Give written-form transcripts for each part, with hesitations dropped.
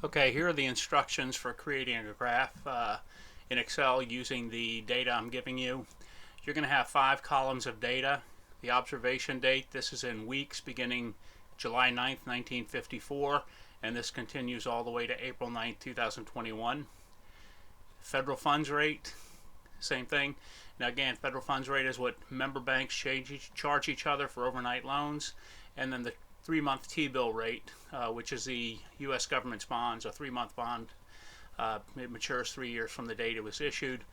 Okay, here are the instructions for creating a graph in Excel using the data I'm giving you. You're going to have 5 columns of data. The observation date, this is in weeks beginning July 9th, 1954, and this continues all the way to April 9th, 2021. Federal funds rate, same thing. Now again, federal funds rate is what member banks charge each other for overnight loans, and then the 3-month T-bill rate, which is the U.S. government's bonds, a 3-month bond. It matures 3 years from the date it was issued.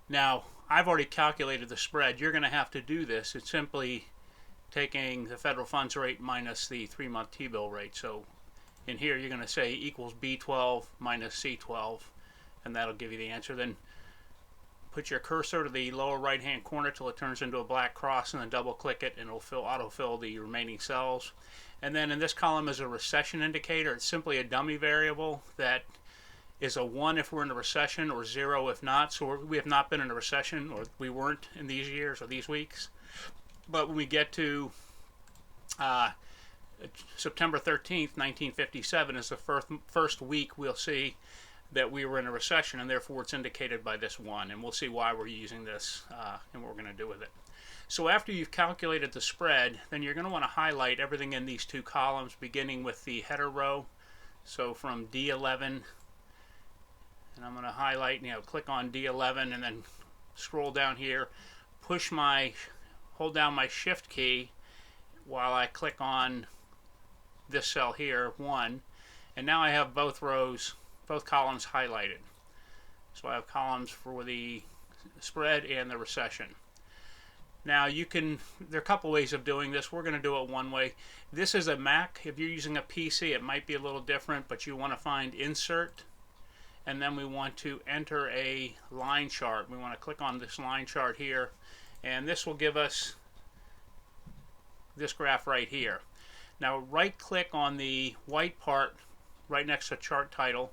Now, I've already calculated the spread. You're going to have to do this. It's simply taking the federal funds rate minus the 3-month T-bill rate. So in here, you're going to say equals B12 minus C12, and that'll give you the answer. Then put your cursor to the lower right hand corner till it turns into a black cross, and then double click it and it'll autofill the remaining cells. And then in this column is a recession indicator. It's simply a dummy variable that is a 1 if we're in a recession or 0 if not. So we have not been in a recession, or we weren't in these years or these weeks. But when we get to September 13th, 1957 is the first week, we'll see that we were in a recession, and therefore it's indicated by this 1, and we'll see why we're using this and what we're going to do with it. So after you've calculated the spread, then you're going to want to highlight everything in these 2 columns, beginning with the header row. So from D11, and I'm going to highlight, click on D11 and then scroll down here, hold down my shift key while I click on this cell here, 1, and now I have both columns highlighted. So I have columns for the spread and the recession. Now there are a couple ways of doing this. We're going to do it one way. This is a Mac. If you're using a PC, it might be a little different, but you want to find Insert, and then we want to enter a line chart. We want to click on this line chart here, and this will give us this graph right here. Now right click on the white part right next to chart title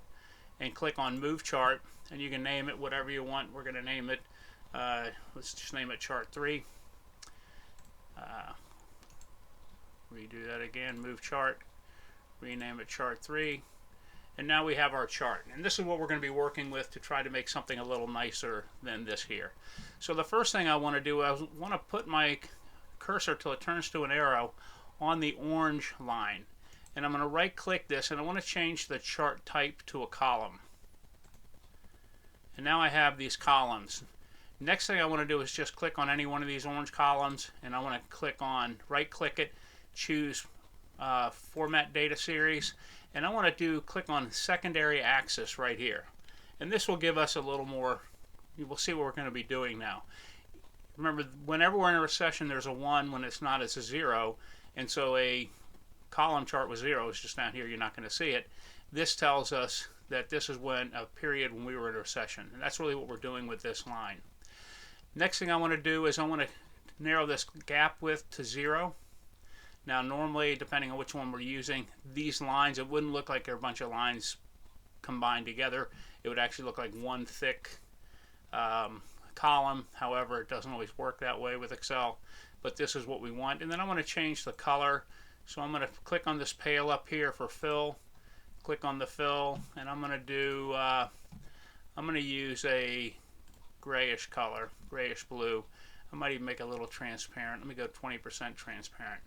and click on Move Chart, and you can name it whatever you want. We're going to name it, let's just name it Chart 3. Redo that again, Move Chart, rename it Chart 3, and now we have our chart. And this is what we're going to be working with to try to make something a little nicer than this here. So the first thing I want to do, I want to put my cursor till it turns to an arrow on the orange line. And I'm going to right click this, and I want to change the chart type to a column. And now I have these columns. Next thing I want to do is just click on any one of these orange columns, and I want to right click it, choose Format Data Series, and I want to click on Secondary Axis right here. And this will give us a little more, you will see what we're going to be doing now. Remember, whenever we're in a recession, there's a 1. When it's not, it's a 0. And so a column chart with 0 is just down here. You're not going to see it. This tells us that this is a period when we were in a recession. And that's really what we're doing with this line. Next thing I want to do is I want to narrow this gap width to 0. Now normally, depending on which one we're using, these lines, it wouldn't look like they're a bunch of lines combined together. It would actually look like one thick column. However, it doesn't always work that way with Excel, but this is what we want. And then I want to change the color. So I'm going to click on this pale up here for fill, click on the fill, and I'm going to use a grayish color, grayish blue. I might even make it a little transparent. Let me go 20% transparent.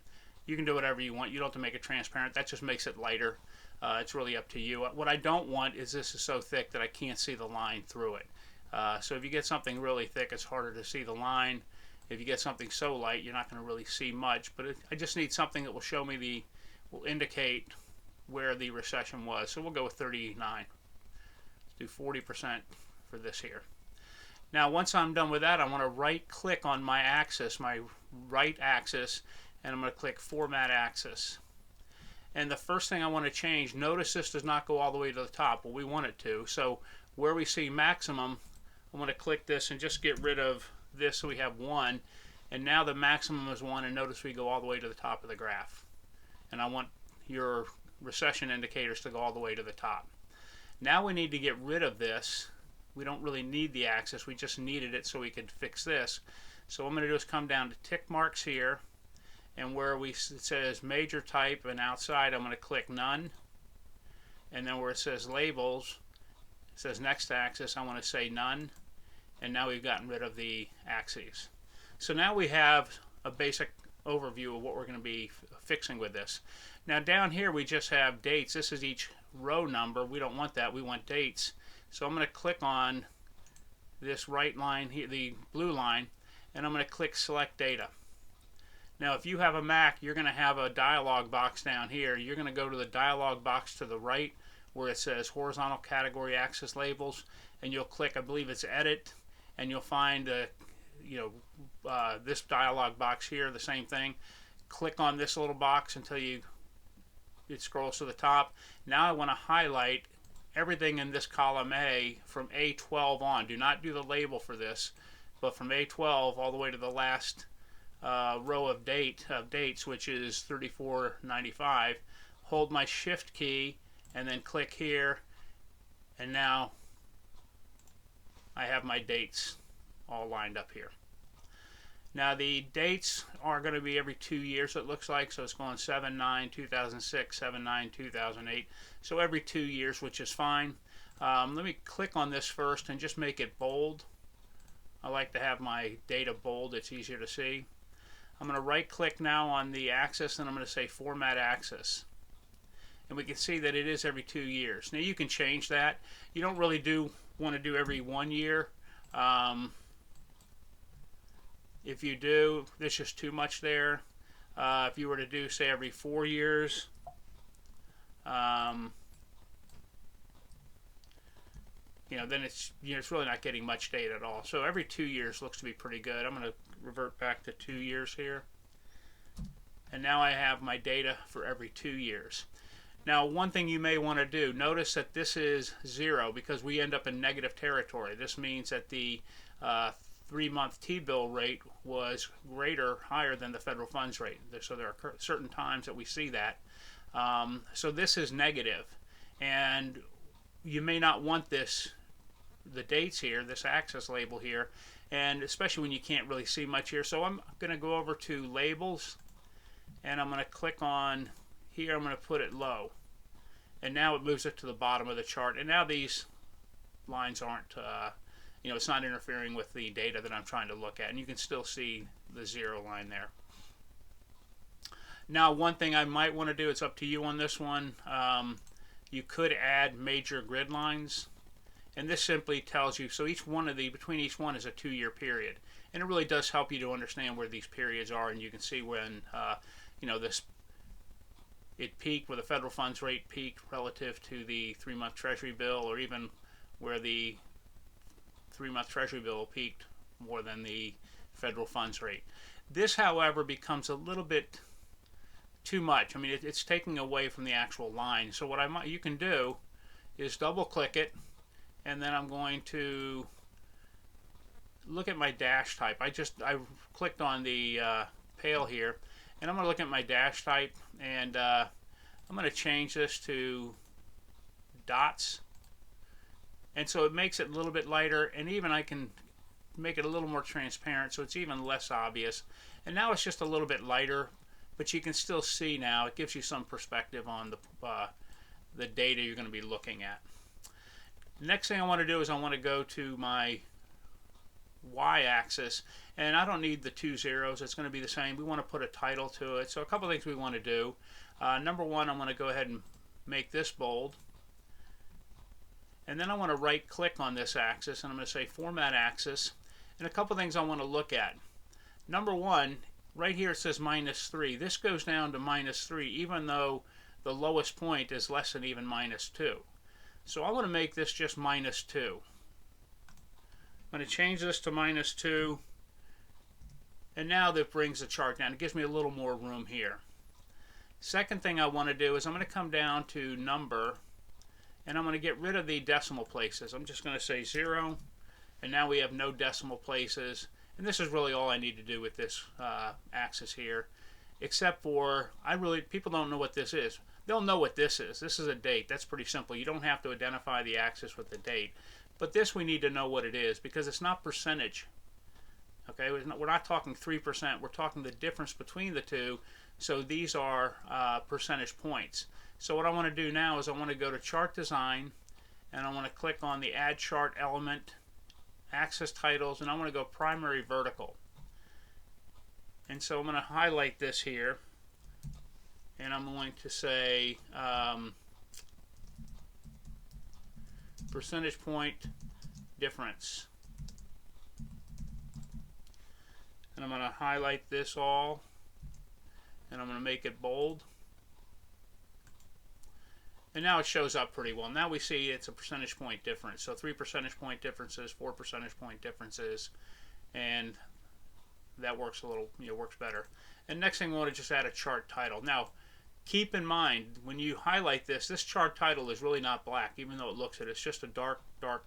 You can do whatever you want. You don't have to make it transparent. That just makes it lighter. It's really up to you. What I don't want is this is so thick that I can't see the line through it. So if you get something really thick, it's harder to see the line. If you get something so light, you're not going to really see much. But I just need something that will show me will indicate where the recession was. So we'll go with 39. Let's do 40% for this here. Now once I'm done with that, I want to right click on my axis, my right axis, and I'm going to click Format Axis. And the first thing I want to change, notice this does not go all the way to the top. Well, we want it to. So where we see maximum, I'm going to click this and just get rid of this so we have 1. And now the maximum is 1, and notice we go all the way to the top of the graph. And I want your recession indicators to go all the way to the top. Now we need to get rid of this. We don't really need the axis, we just needed it so we could fix this. So what I'm going to do is come down to tick marks here, and where it says major type and outside, I'm going to click none. and then where it says labels, it says next axis, I want to say none, and now we've gotten rid of the axes. So now we have a basic overview of what we're going to be fixing with this. Now down here we just have dates. This is each row number. We don't want that. We want dates. So I'm going to click on this right line here, the blue line, and I'm going to click select data. Now if you have a Mac, you're going to have a dialog box down here. You're going to go to the dialog box to the right where it says horizontal category axis labels, and you'll click, I believe it's edit, and you'll find this dialog box here, the same thing. Click on this little box until it scrolls to the top. Now I want to highlight everything in this column A from A12 on. Do not do the label for this, but from A12 all the way to the last row of dates, which is 3495. Hold my shift key and then click here, and now I have my dates all lined up here. Now the dates are going to be every 2 years, it looks like, so it's going 7/9/2006, 7/9/2008, so every 2 years, which is fine. Let me click on this first and just make it bold. I like to have my data bold, it's easier to see. I'm going to right click now on the axis, and I'm going to say format axis. And we can see that it is every 2 years. Now you can change that. You don't really want to do every 1 year. If you do, there's just too much there. If you were to do, say, every 4 years, then it's it's really not getting much data at all. So every 2 years looks to be pretty good. I'm going to revert back to 2 years here, and now I have my data for every 2 years. Now, one thing you may want to do, notice that this is 0 because we end up in negative territory. This means that the 3-month T-bill rate was higher than the federal funds rate. So there are certain times that we see that. So this is negative, and you may not want the dates here, this axis label here, and especially when you can't really see much here. So I'm going to go over to labels, and I'm going to click on here. I'm going to put it low, and now it moves it to the bottom of the chart, and now these lines aren't it's not interfering with the data that I'm trying to look at, and you can still see the 0 line there. Now, one thing I might want to do, it's up to you on this one, you could add major grid lines, and this simply tells you, so between each one is a 2-year period, and it really does help you to understand where these periods are, and you can see when it peaked, where the federal funds rate peaked relative to the 3-month Treasury bill, or even where the 3-month Treasury bill peaked more than the federal funds rate. This, however, becomes a little bit too much. I mean, it's taking away from the actual line. So what you can do is double click it, and then I'm going to look at my dash type. I clicked on the pail here, and I'm going to look at my dash type, and I'm going to change this to dots. And so it makes it a little bit lighter, and even I can make it a little more transparent so it's even less obvious. And now it's just a little bit lighter, but you can still see now. It gives you some perspective on the data you're going to be looking at. The next thing I want to do is I want to go to my y-axis, and I don't need the 2 zeros. It's going to be the same. We want to put a title to it. So a couple things we want to do. Number one, I'm going to go ahead and make this bold. And then I want to right click on this axis, and I'm going to say format axis, and a couple things I want to look at. Number one, right here it says -3. This goes down to -3 even though the lowest point is less than even -2. So I want to make this just -2. I'm going to change this to -2, and now that brings the chart down. It gives me a little more room here. Second thing I want to do is I'm going to come down to number, and I'm going to get rid of the decimal places. I'm just going to say 0, and now we have no decimal places. And this is really all I need to do with this axis here, except for people don't know what this is. They'll know what this is. This is a date. That's pretty simple. You don't have to identify the axis with the date. But this we need to know what it is because it's not percentage. Okay, we're not talking 3%. We're talking the difference between the two. So these are percentage points. So what I want to do now is I want to go to chart design, and I want to click on the add chart element, axis titles, and I want to go primary vertical. And so I'm going to highlight this here, and I'm going to say percentage point difference. And I'm going to highlight this all, and I'm going to make it bold. And now it shows up pretty well. Now we see it's a percentage point difference. So 3 percentage point differences, 4 percentage point differences, and that works a little, works better. And next thing we want to just add a chart title. Now, keep in mind when you highlight this, this chart title is really not black, even though it looks it. It's just a dark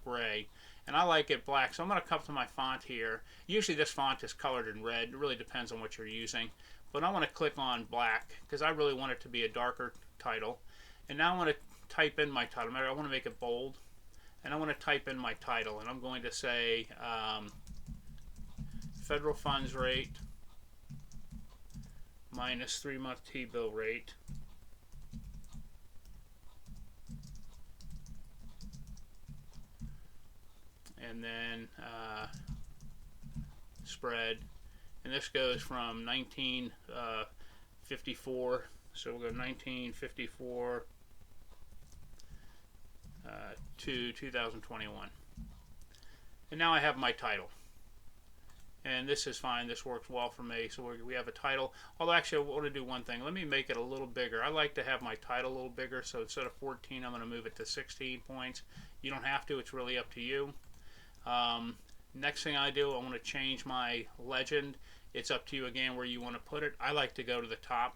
gray. And I like it black, so I'm going to come to my font here. Usually this font is colored in red. It really depends on what you're using. But I want to click on black because I really want it to be a darker title. And now I want to type in my title. I want to make it bold. And I want to type in my title. And I'm going to say federal funds rate minus 3-month T-bill rate. And then spread, and this goes from 1954, so we'll go 1954 to 2021. And now I have my title, and this is fine. This works well for me. So we have a title. Although actually I want to do one thing. Let me make it a little bigger. I like to have my title a little bigger, so instead of 14 I'm going to move it to 16 points. You don't have to. It's really up to you. Next thing I do, I want to change my legend. It's up to you again where you want to put it. I like to go to the top.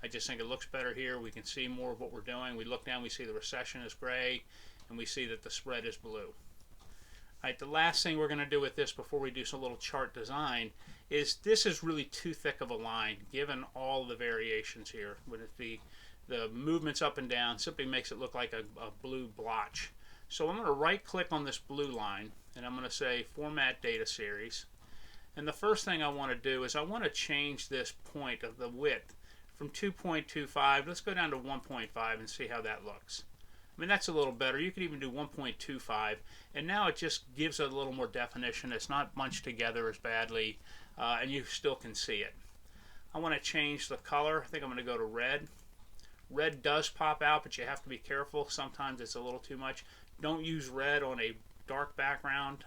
I just think it looks better here. We can see more of what we're doing. We look down, we see the recession is gray, and we see that the spread is blue. Alright, the last thing we're going to do with this before we do some little chart design is this is really too thick of a line given all the variations here. When the movements up and down simply makes it look like a blue blotch. So I'm going to right click on this blue line, and I'm going to say Format Data Series. And the first thing I want to do is I want to change this point of the width from 2.25. Let's go down to 1.5 and see how that looks. I mean, that's a little better. You could even do 1.25, and now it just gives it a little more definition. It's not bunched together as badly, and you still can see it. I want to change the color. I think I'm going to go to red. Red does pop out, but you have to be careful. Sometimes it's a little too much. Don't use red on a dark background.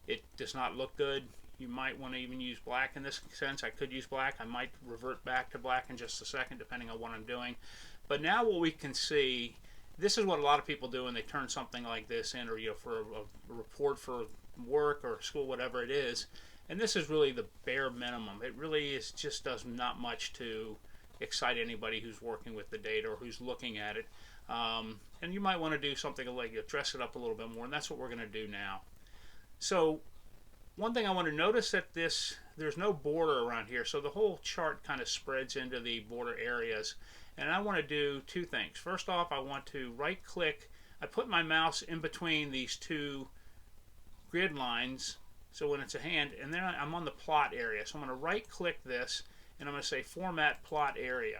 It does not look good. You might want to even use black in this sense. I could use black. I might revert back to black in just a second, depending on what I'm doing. But now what we can see, this is what a lot of people do when they turn something like this in, or for a report for work or school, whatever it is. And this is really the bare minimum. It really is just does not much to excite anybody who's working with the data or who's looking at it. And you might want to do something like dress it up a little bit more, and that's what we're going to do now. So one thing I want to notice that there's no border around here, so the whole chart kind of spreads into the border areas. And I want to do two things. First off, I want to right click. I put my mouse in between these two grid lines, so when it's a hand, and then I'm on the plot area. So I'm going to right click this, and I'm going to say Format Plot Area.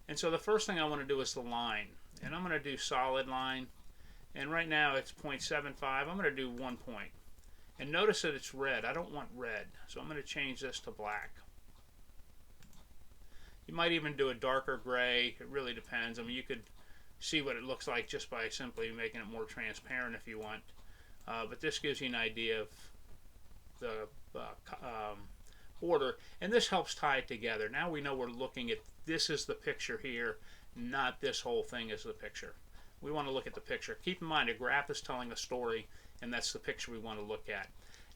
And so the first thing I want to do is the line, and I'm going to do solid line, and right now it's 0.75. I'm going to do 1 point, and notice that it's red. I don't want red, so I'm going to change this to black. You might even do a darker gray. It really depends. I mean, you could see what it looks like just by simply making it more transparent if you want, but this gives you an idea of the border, and this helps tie it together. Now we know we're looking at, this is the picture here, not this whole thing is the picture. We want to look at the picture. Keep in mind, a graph is telling a story, and that's the picture we want to look at.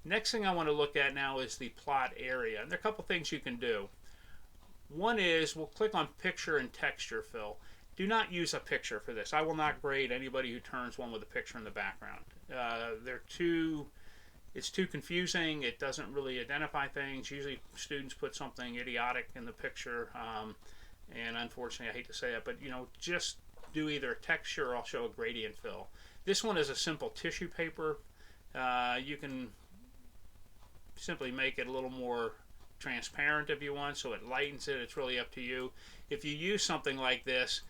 Next thing I want to look at now is the plot area, and there are a couple things you can do. One is, we'll click on Picture and Texture Fill. Do not use a picture for this. I will not grade anybody who turns one with a picture in the background. It's too confusing. It doesn't really identify things. Usually students put something idiotic in the picture, and unfortunately I hate to say it, but just do either a texture or I'll show a gradient fill. This one is a simple tissue paper. You can simply make it a little more transparent if you want, so it lightens it. It's really up to you. If you use something like this,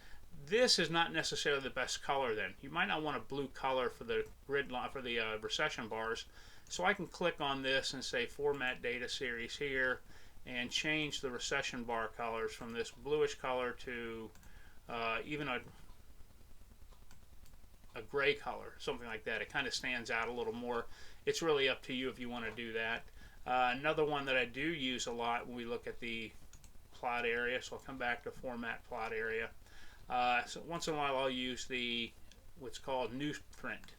This is not necessarily the best color then. You might not want a blue color for the grid line, for the recession bars. So I can click on this and say Format Data Series here and change the recession bar colors from this bluish color to even a gray color, something like that. It kind of stands out a little more. It's really up to you if you want to do that. Another one that I do use a lot when we look at the plot area, so I'll come back to Format Plot Area. So once in a while I'll use the what's called newsprint,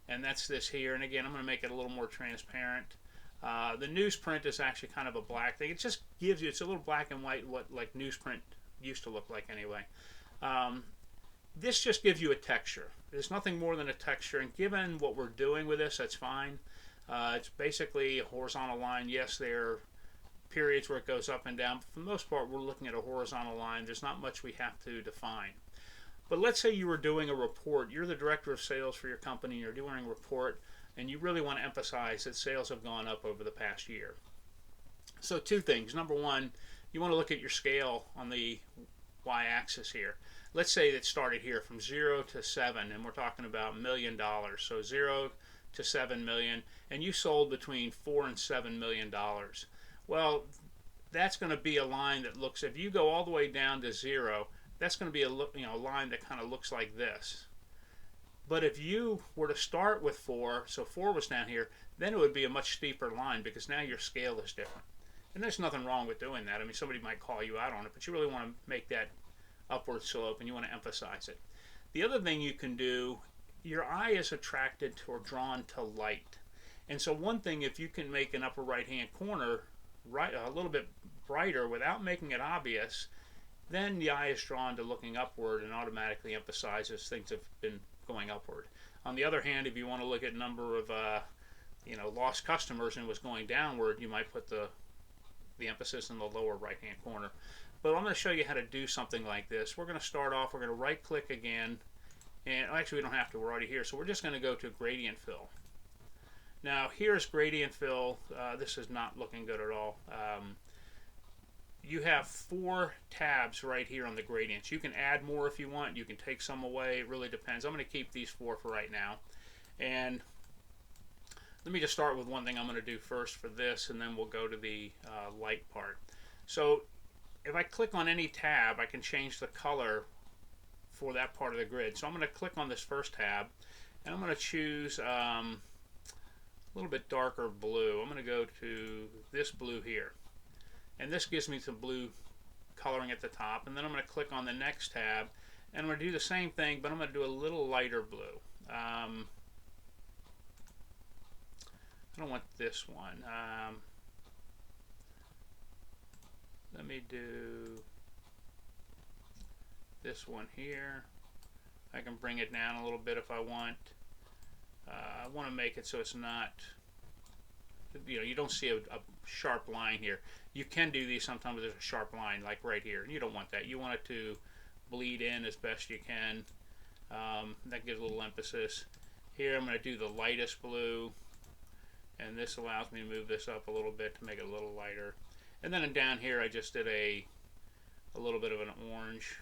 and that's this here. And again, I'm going to make it a little more transparent. The newsprint is actually kind of a black thing. It just gives you, it's a little black and white, what like newsprint used to look like anyway. This just gives you a texture. There's nothing more than a texture, and given what we're doing with this, that's fine. It's basically a horizontal line. Yes, there are periods where it goes up and down, but for the most part, we're looking at a horizontal line. There's not much we have to define. But let's say you were doing a report. You're the director of sales for your company, and you're doing a report, and you really want to emphasize that sales have gone up over the past year. So two things. Number one, you want to look at your scale on the y-axis here. Let's say it started here from 0 to 7, and we're talking about $1 million. So 0 to 7 million, and you sold between $4 and $7 million. Well, that's going to be a line that looks, if you go all the way down to 0, that's going to be a line that kind of looks like this. But if you were to start with 4, so 4 was down here, then it would be a much steeper line because now your scale is different. And there's nothing wrong with doing that. I mean, somebody might call you out on it, but you really want to make that upward slope and you want to emphasize it. The other thing you can do, your eye is attracted to or drawn to light. And so one thing, if you can make an upper right hand corner a little bit brighter without making it obvious, then the eye is drawn to looking upward and automatically emphasizes things have been going upward. On the other hand, if you want to look at number of lost customers and was going downward, you might put the emphasis in the lower right hand corner. But I'm going to show you how to do something like this. We're going to start off, we're going to right click again, and actually we don't have to, we're already here, so we're just going to go to gradient fill. Now here's gradient fill. This is not looking good at all. You have 4 tabs right here on the gradients. You can add more if you want. You can take some away. It really depends. I'm going to keep these 4 for right now. And let me just start with one thing I'm going to do first for this, and then we'll go to the light part. So if I click on any tab, I can change the color for that part of the grid. So I'm going to click on this first tab, and I'm going to choose a little bit darker blue. I'm going to go to this blue here. And this gives me some blue coloring at the top. And then I'm going to click on the next tab, and I'm going to do the same thing, but I'm going to do a little lighter blue. I don't want this one. Let me do this one here. I can bring it down a little bit if I want. I want to make it so it's not, you don't see a sharp line here. You can do these sometimes there's a sharp line like right here. You don't want that. You want it to bleed in as best you can. That gives a little emphasis. Here I'm going to do the lightest blue, and this allows me to move this up a little bit to make it a little lighter. And then down here I just did a little bit of an orange.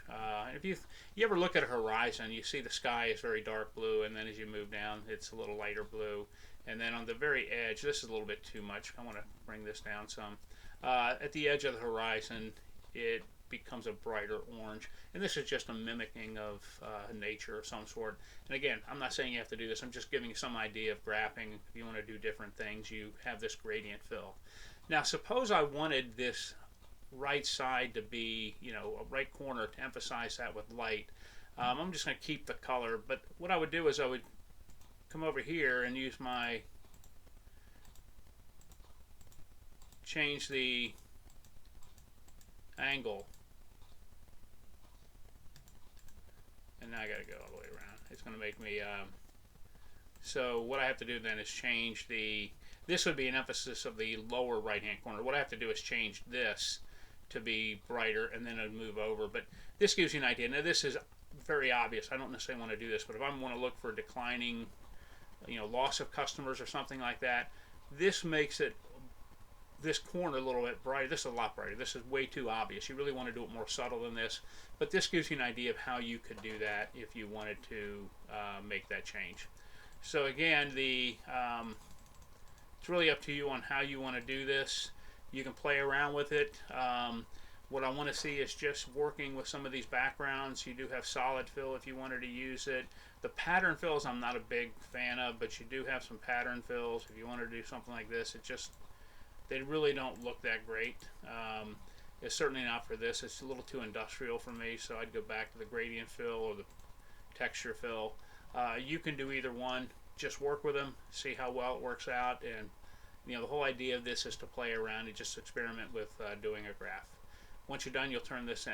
If you ever look at a horizon, you see the sky is very dark blue, and then as you move down it's a little lighter blue. And then on the very edge, this is a little bit too much. I want to bring this down some. At the edge of the horizon, it becomes a brighter orange. And this is just a mimicking of nature of some sort. And again, I'm not saying you have to do this. I'm just giving you some idea of graphing. If you want to do different things, you have this gradient fill. Now, suppose I wanted this right side to be, a right corner to emphasize that with light. I'm just going to keep the color. But what I would do is I would come over here and use my change the angle, and now I got to go all the way around. It's going to make me so what I have to do then is change this would be an emphasis of the lower right hand corner. What I have to do is change this to be brighter, and then I'd move over. But this gives you an idea. Now this is very obvious. I don't necessarily want to do this, but if I want to look for declining loss of customers or something like that, this makes it this corner a little bit brighter. This is a lot brighter. This is way too obvious. You really want to do it more subtle than this, but this gives you an idea of how you could do that if you wanted to make that change. So again, it's really up to you on how you want to do this. You can play around with it. What I want to see is just working with some of these backgrounds. You do have solid fill if you wanted to use it. The pattern fills I'm not a big fan of, but you do have some pattern fills if you want to do something like this. They really don't look that great. It's certainly not for this. It's a little too industrial for me, so I'd go back to the gradient fill or the texture fill. You can do either one. Just work with them, see how well it works out, and the whole idea of this is to play around and just experiment with doing a graph. Once you're done, you'll turn this in.